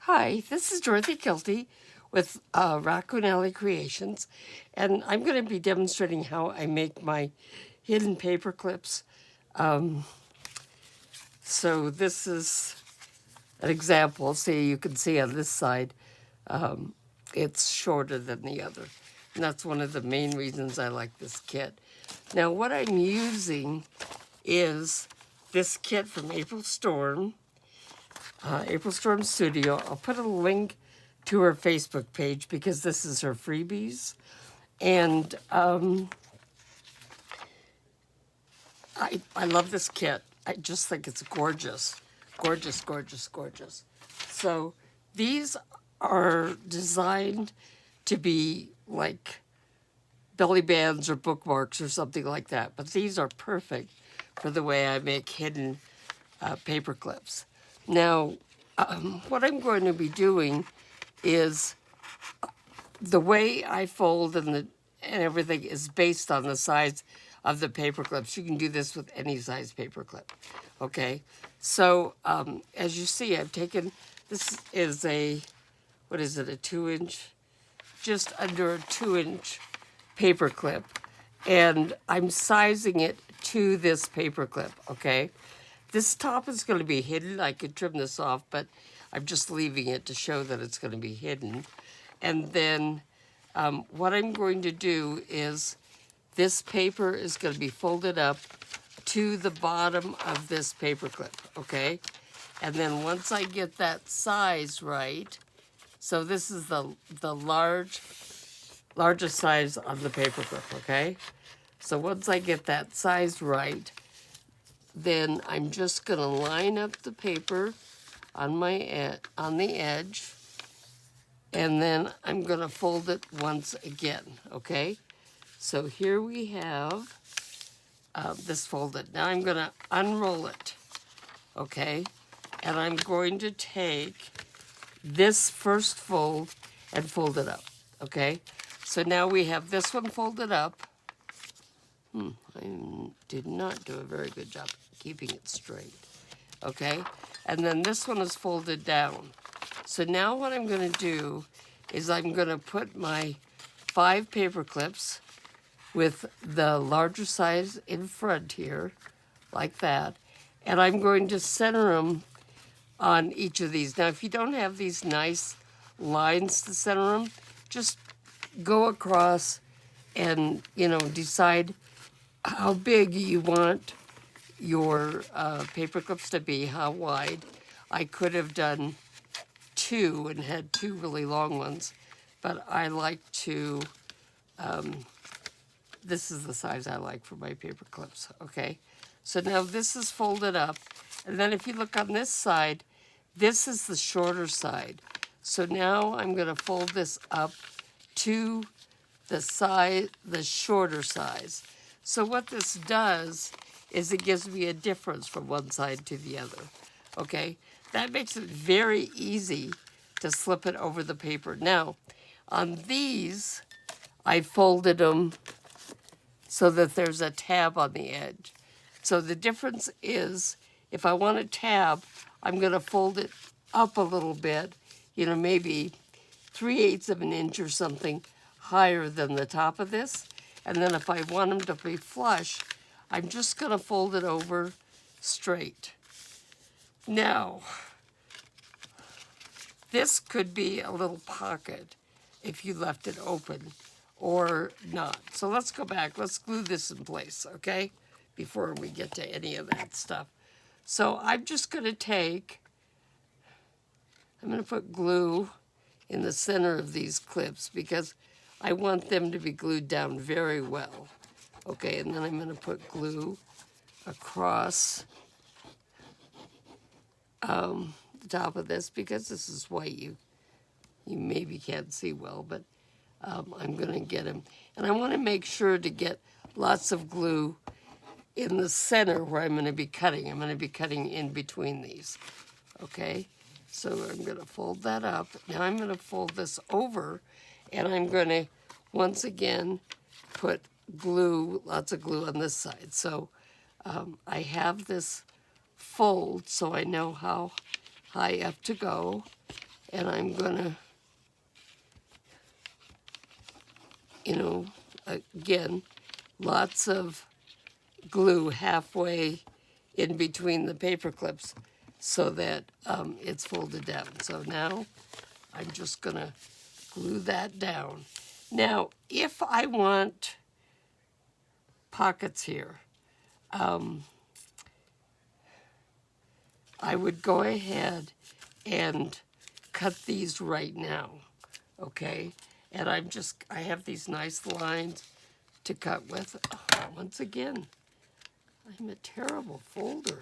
Hi, this is Dorothy Kilty with Raccoon Alley Creations, and I'm going to be demonstrating how I make my hidden paper clips. So this is an example. See, you can see on this side, it's shorter than the other. And that's one of the main reasons I like this kit. Now, what I'm using is this kit from April Storm Studio. I'll put a link to her Facebook page because this is her freebies. And I love this kit. I just think it's gorgeous. Gorgeous, gorgeous, gorgeous. So these are designed to be like belly bands or bookmarks or something like that. But these are perfect for the way I make hidden paper clips. Now, what I'm going to be doing is the way I fold and everything is based on the size of the paper clips. You can do this with any size paper clip. Okay, so as you see, I've taken, this is a 2-inch, just under a 2-inch paper clip, and I'm sizing it to this paper clip. Okay, this top is going to be hidden. I could trim this off, but I'm just leaving it to show that it's going to be hidden. And then what I'm going to do is this paper is going to be folded up to the bottom of this paper clip, okay? And then once I get that size right, so this is the largest size of the paper clip, okay? So once I get that size right, then I'm just going to line up the paper on the edge, and then I'm going to fold it once again, okay? So here we have this folded. Now I'm going to unroll it, okay? And I'm going to take this first fold and fold it up, okay? So now we have this one folded up. I did not do a very good job keeping it straight, okay? And then this one is folded down. So now what I'm going to do is I'm going to put my 5 paper clips with the larger size in front here, like that, and I'm going to center them on each of these. Now, if you don't have these nice lines to center them, just go across and, decide how big you want your paper clips to be, how wide. I could have done 2 and had 2 really long ones, but I like to, this is the size I like for my paper clips, okay? So now this is folded up, and then if you look on this side, this is the shorter side. So now I'm gonna fold this up to the shorter size. So what this does is it gives me a difference from one side to the other, okay? That makes it very easy to slip it over the paper. Now, on these, I folded them so that there's a tab on the edge. So the difference is, if I want a tab, I'm gonna fold it up a little bit, maybe 3/8 of an inch or something higher than the top of this. And then if I want them to be flush, I'm just gonna fold it over straight. Now, this could be a little pocket if you left it open or not. So let's go back, let's glue this in place, okay? Before we get to any of that stuff. So I'm just gonna I'm gonna put glue in the center of these clips because I want them to be glued down very well. Okay, and then I'm gonna put glue across the top of this because this is white. You maybe can't see well, but I'm gonna get them. And I wanna make sure to get lots of glue in the center where I'm gonna be cutting. I'm gonna be cutting in between these, okay? So I'm gonna fold that up. Now I'm gonna fold this over, and I'm gonna, once again, put glue, lots of glue on this side. So I have this fold so I know how high up to go, And I'm gonna, you know, again, lots of glue halfway in between the paper clips so that it's folded down. So now I'm just gonna glue that down. Now, if I want pockets here, I would go ahead and cut these right now, okay? And I have these nice lines to cut with. Oh, once again, I'm a terrible folder.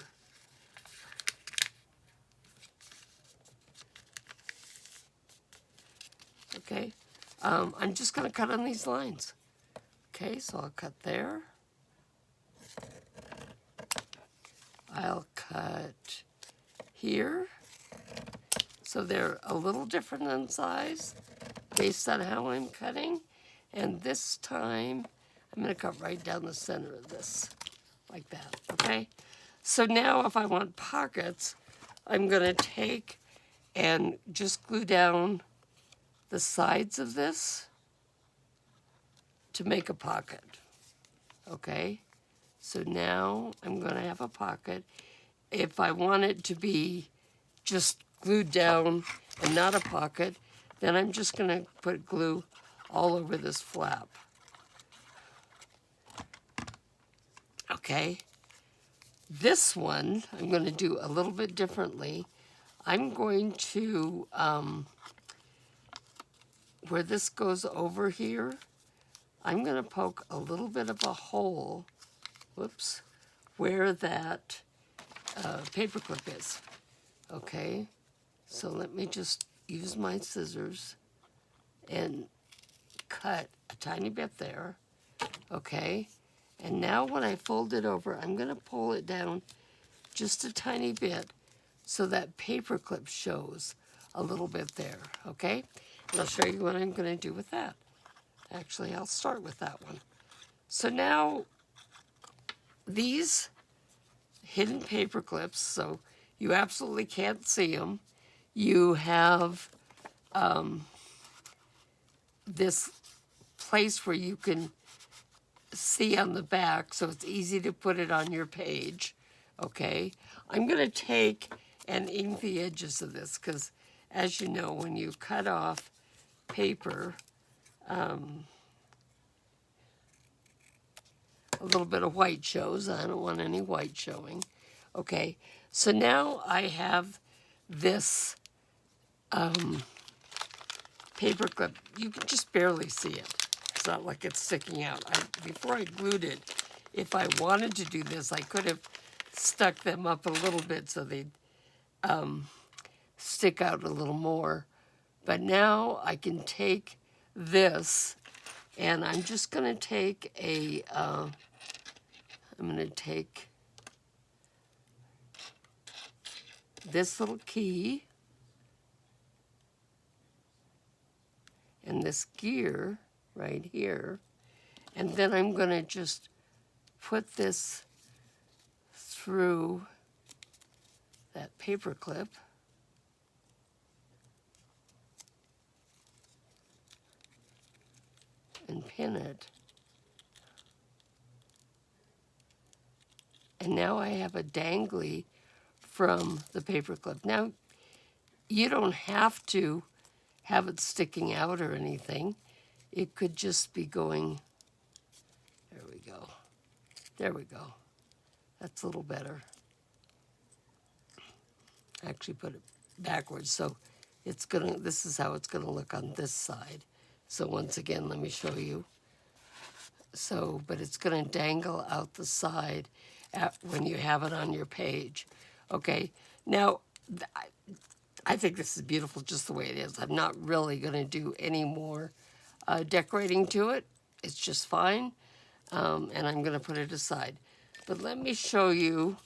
Okay, I'm just gonna cut on these lines. Okay, so I'll cut there. I'll cut here. So they're a little different in size based on how I'm cutting. And this time, I'm gonna cut right down the center of this, like that, okay? So now if I want pockets, I'm gonna take and just glue down the sides of this to make a pocket, okay? So now I'm gonna have a pocket. If I want it to be just glued down and not a pocket, then I'm just gonna put glue all over this flap. Okay, this one I'm gonna do a little bit differently. I'm going to, where this goes over here, I'm gonna poke a little bit of a hole, whoops, where that paper clip is, okay? So let me just use my scissors and cut a tiny bit there, okay? And now when I fold it over, I'm gonna pull it down just a tiny bit so that paper clip shows a little bit there, okay? And I'll show you what I'm gonna do with that. Actually, I'll start with that one. So now these hidden paper clips, so you absolutely can't see them. You have this place where you can see on the back, so it's easy to put it on your page, okay? I'm gonna take and ink the edges of this, because as you know, when you cut off paper, a little bit of white shows. I don't want any white showing. Okay, so now I have this paper clip. You can just barely see it. It's not like it's sticking out. Before I glued it, if I wanted to do this, I could have stuck them up a little bit so they'd stick out a little more. But now I can take this, and I'm just going to take I'm going to take this little key and this gear right here, and then I'm going to just put this through that paper clip. And pin it. And now I have a dangly from the paper clip. Now, you don't have to have it sticking out or anything. It could just be going, there we go. There we go. That's a little better. Actually put it backwards, so it's gonna, this is how it's gonna look on this side. So once again, let me show you. So, but it's gonna dangle out the side when you have it on your page. Okay, now, I think this is beautiful just the way it is. I'm not really gonna do any more decorating to it. It's just fine, and I'm gonna put it aside. But let me show you,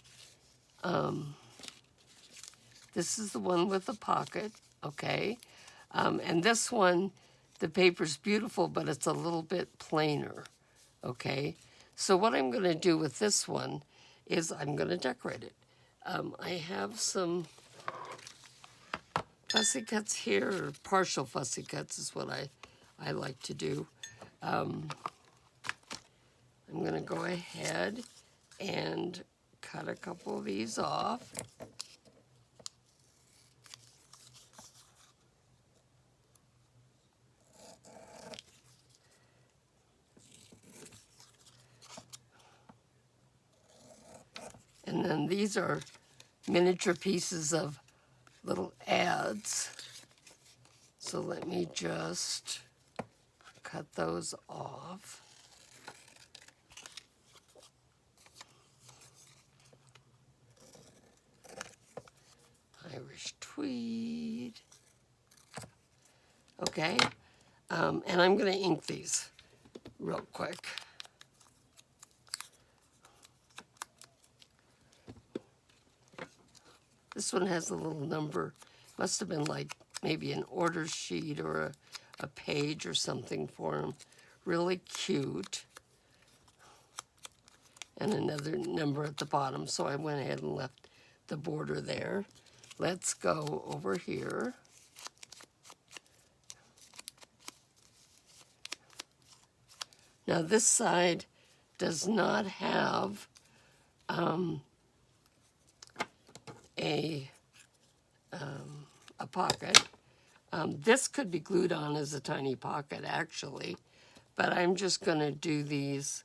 this is the one with the pocket, okay? And this one, the paper's beautiful, but it's a little bit plainer, okay? So what I'm gonna do with this one is I'm gonna decorate it. I have some fussy cuts here, or partial fussy cuts is what I like to do. I'm going to go ahead and cut a couple of these off. And then these are miniature pieces of little ads. So let me just cut those off. Irish tweed. Okay, and I'm going to ink these real quick. This one has a little number. Must have been like maybe an order sheet or a page or something for him. Really cute. And another number at the bottom, so I went ahead and left the border there. Let's go over here. Now this side does not have a pocket. This could be glued on as a tiny pocket actually, but I'm just gonna do these,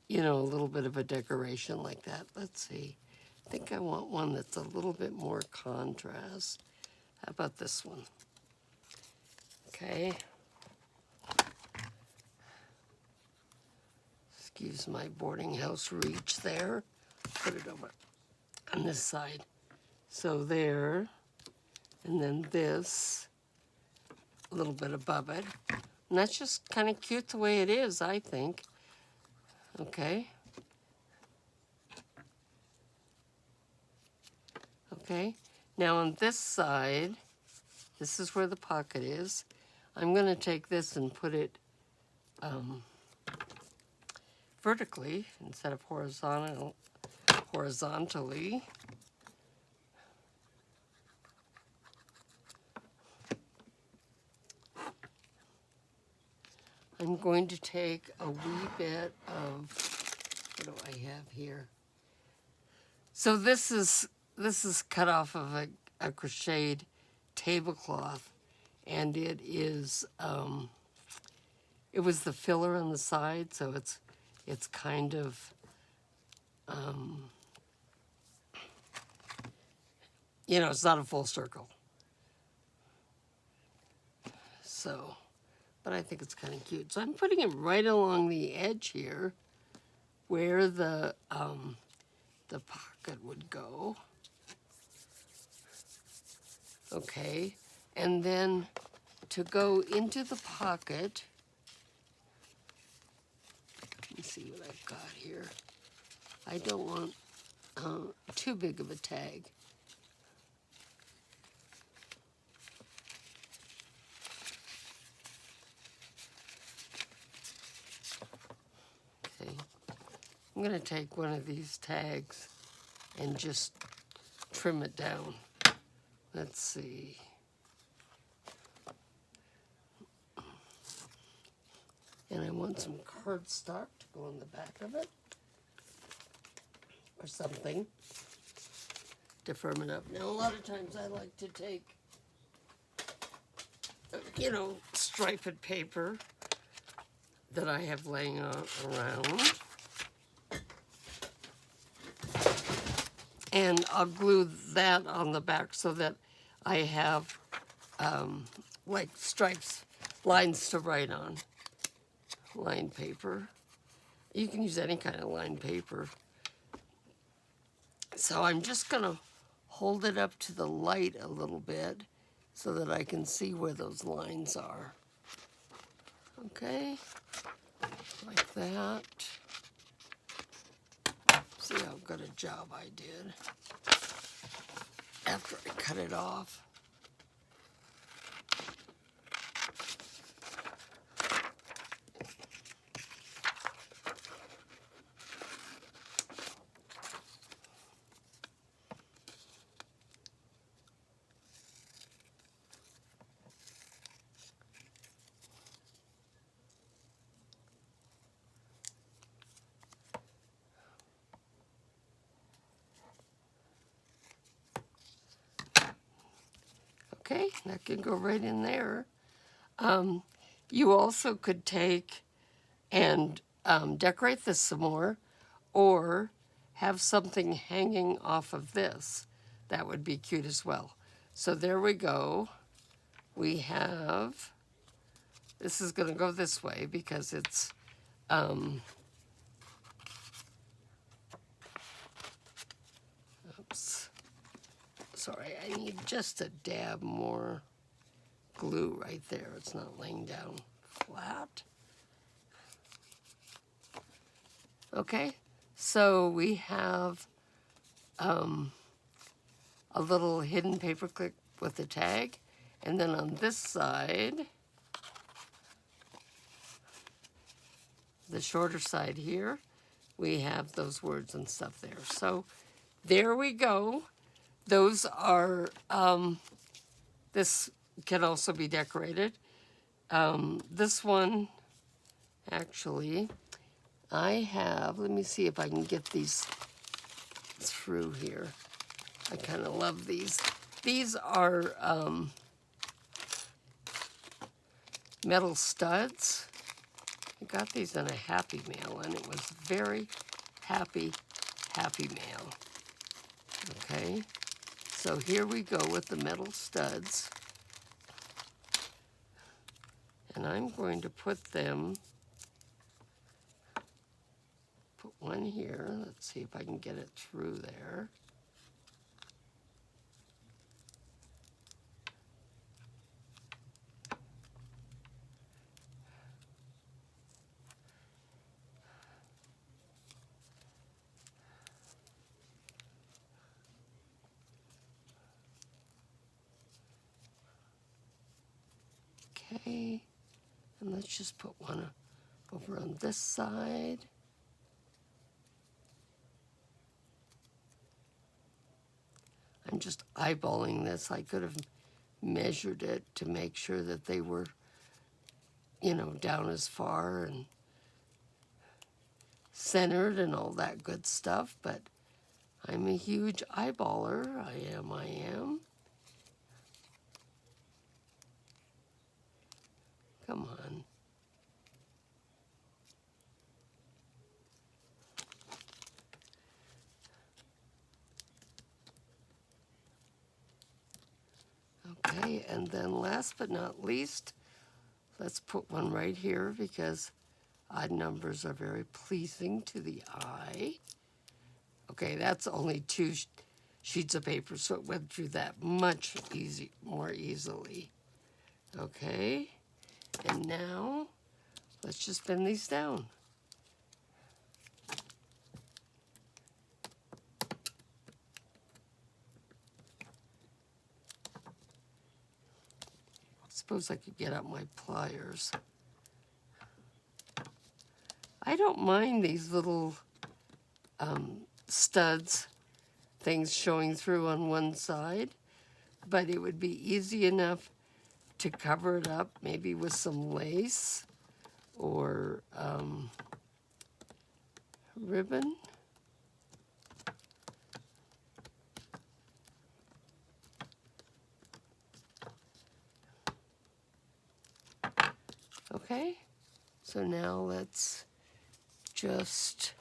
you know, a little bit of a decoration like that. Let's see, I think I want one that's a little bit more contrast. How about this one? Okay. Excuse my boarding house reach there. Put it over on this side. So there, and then this, a little bit above it. And that's just kind of cute the way it is, I think. Okay. Okay. Now on this side, this is where the pocket is. I'm going to take this and put it vertically instead of horizontally. I'm going to take a wee bit of, what do I have here? So this is cut off of a crocheted tablecloth, and it is it was the filler on the side, so it's kind of you know, it's not a full circle. So, but I think it's kind of cute. So I'm putting it right along the edge here where the pocket would go. Okay, and then to go into the pocket, let me see what I've got here. I don't want too big of a tag. Okay, I'm going to take one of these tags and just trim it down. Let's see. And I want some cardstock to go on the back of it, or something, to firm it up. Now, a lot of times I like to take, you know, striped paper that I have laying around, and I'll glue that on the back so that I have like stripes, lines to write on. Lined paper. You can use any kind of lined paper. So I'm just gonna hold it up to the light a little bit so that I can see where those lines are. Okay, like that. See how good a job I did after I cut it off. Okay, that can go right in there. You also could take and decorate this some more, or have something hanging off of this. That would be cute as well. So there we go. We have, this is going to go this way because it's, oops, sorry, I need just a dab more glue right there. It's not laying down flat. Okay, so we have a little hidden paperclip with a tag, and then on this side, the shorter side here, we have those words and stuff there. So there we go. Those are, this can also be decorated. This one, actually, I have, let me see if I can get these through here. I kind of love these. These are metal studs. I got these in a Happy Mail, and it was very happy mail. Okay, so here we go with the metal studs. And I'm going to put one here. Let's see if I can get it through there. Okay, and let's just put one over on this side. I'm just eyeballing this. I could have measured it to make sure that they were, you know, down as far and centered and all that good stuff, but I'm a huge eyeballer. I am. Come on. Okay, and then last but not least, let's put one right here because odd numbers are very pleasing to the eye. Okay, that's only two sheets of paper, so it went through that much more easily. Okay, and now let's just bend these down. Suppose I could get out my pliers. I don't mind these little studs things showing through on one side, but it would be easy enough to cover it up, maybe with some lace or ribbon. Okay, so now let's just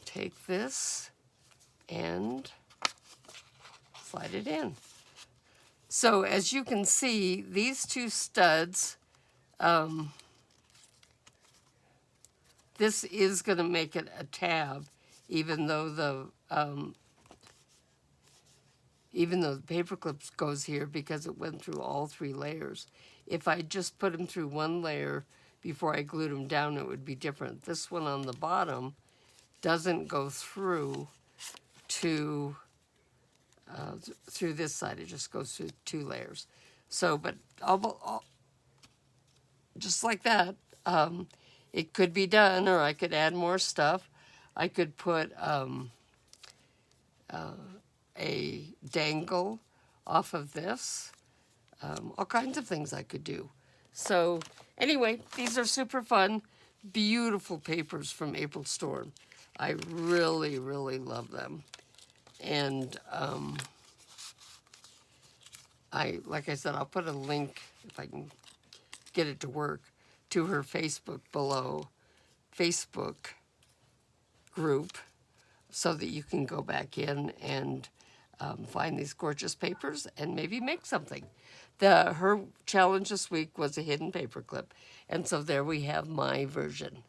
take this and slide it in. So as you can see, these two studs, this is going to make it a tab, even though the paper clips goes here because it went through all three layers. If I just put them through one layer before I glued them down, it would be different. This one on the bottom doesn't go through to through this side. It just goes through two layers. So, but just like that, it could be done, or I could add more stuff. I could put a dangle off of this. All kinds of things I could do. So anyway, these are super fun, beautiful papers from April Storm. I really, really love them. And like I said, I'll put a link, if I can get it to work, to her Facebook group, so that you can go back in and find these gorgeous papers and maybe make something. Her challenge this week was a hidden paper clip, and so there we have my version.